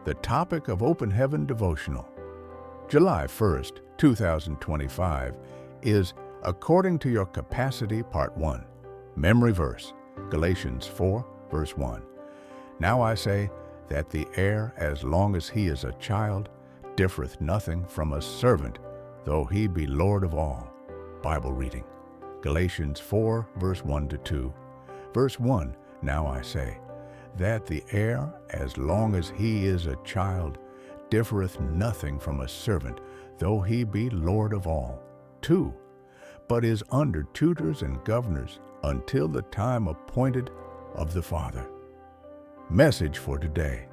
The topic of Open Heaven Devotional, July 1st, 2025, is According to Your Capacity, Part 1. Memory verse, Galatians 4, verse 1. Now I say that the heir, as long as he is a child, differeth nothing from a servant, though he be Lord of all. Bible reading, Galatians 4, verse 1 to 2. Verse 1, now I say, that the heir, as long as he is a child, differeth nothing from a servant, though he be Lord of all. 2. But is under tutors and governors until the time appointed of the Father. Message for today: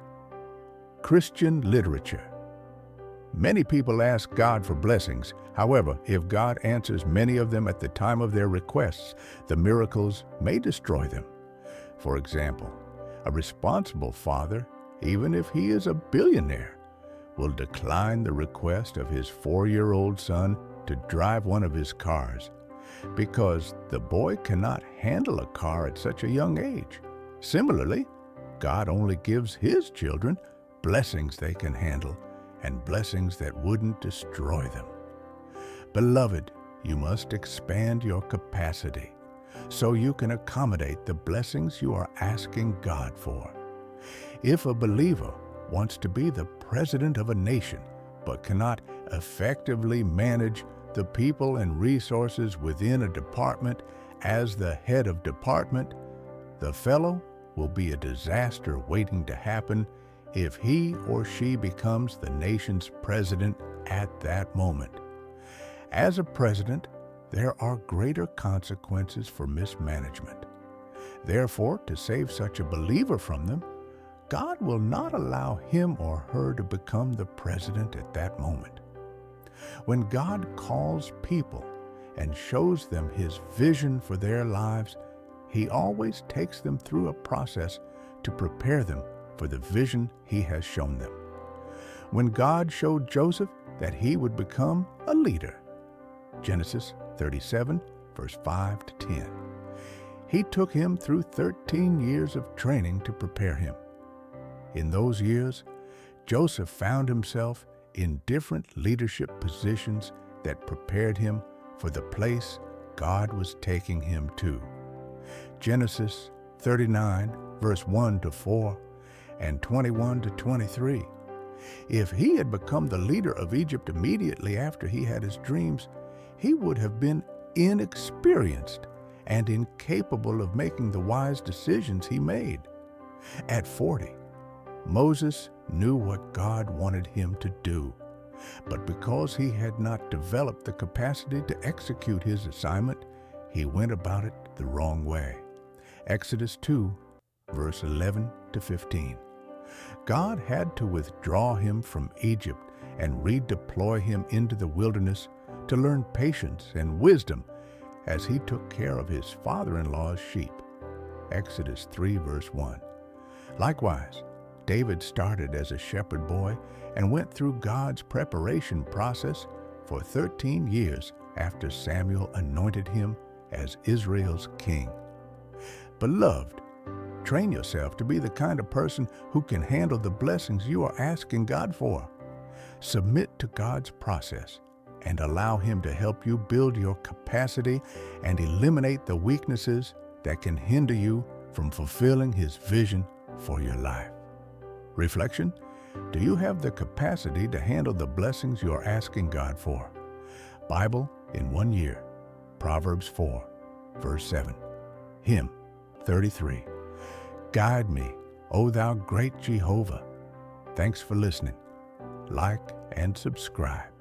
Christian literature. Many people ask God for blessings. However, if God answers many of them at the time of their requests, the miracles may destroy them. For example, a responsible father, even if he is a billionaire, will decline the request of his 4-year-old son to drive one of his cars because the boy cannot handle a car at such a young age. Similarly, God only gives his children blessings they can handle and blessings that wouldn't destroy them. Beloved, you must expand your capacity so you can accommodate the blessings you are asking God for. If a believer wants to be the president of a nation but cannot effectively manage the people and resources within a department as the head of department, the fellow will be a disaster waiting to happen if he or she becomes the nation's president at that moment. As a president, there are greater consequences for mismanagement. Therefore, to save such a believer from them, God will not allow him or her to become the president at that moment. When God calls people and shows them his vision for their lives, he always takes them through a process to prepare them for the vision he has shown them. When God showed Joseph that he would become a leader, Genesis 37, verse 5 to 10, he took him through 13 years of training to prepare him. In those years, Joseph found himself in different leadership positions that prepared him for the place God was taking him to. Genesis 39, verse 1 to 4, and 21 to 23. If he had become the leader of Egypt immediately after he had his dreams, he would have been inexperienced and incapable of making the wise decisions he made. At 40, Moses knew what God wanted him to do, but because he had not developed the capacity to execute his assignment, he went about it the wrong way. Exodus 2, verse 11 to 15. God had to withdraw him from Egypt and redeploy him into the wilderness to learn patience and wisdom as he took care of his father-in-law's sheep. Exodus 3, verse 1. Likewise, David started as a shepherd boy and went through God's preparation process for 13 years after Samuel anointed him as Israel's king. Beloved, train yourself to be the kind of person who can handle the blessings you are asking God for. Submit to God's process and allow him to help you build your capacity and eliminate the weaknesses that can hinder you from fulfilling his vision for your life. Reflection: do you have the capacity to handle the blessings you are asking God for? Bible in 1 year. Proverbs 4, verse 7. Hymn 33. Guide me, O thou great Jehovah. Thanks for listening. Like and subscribe.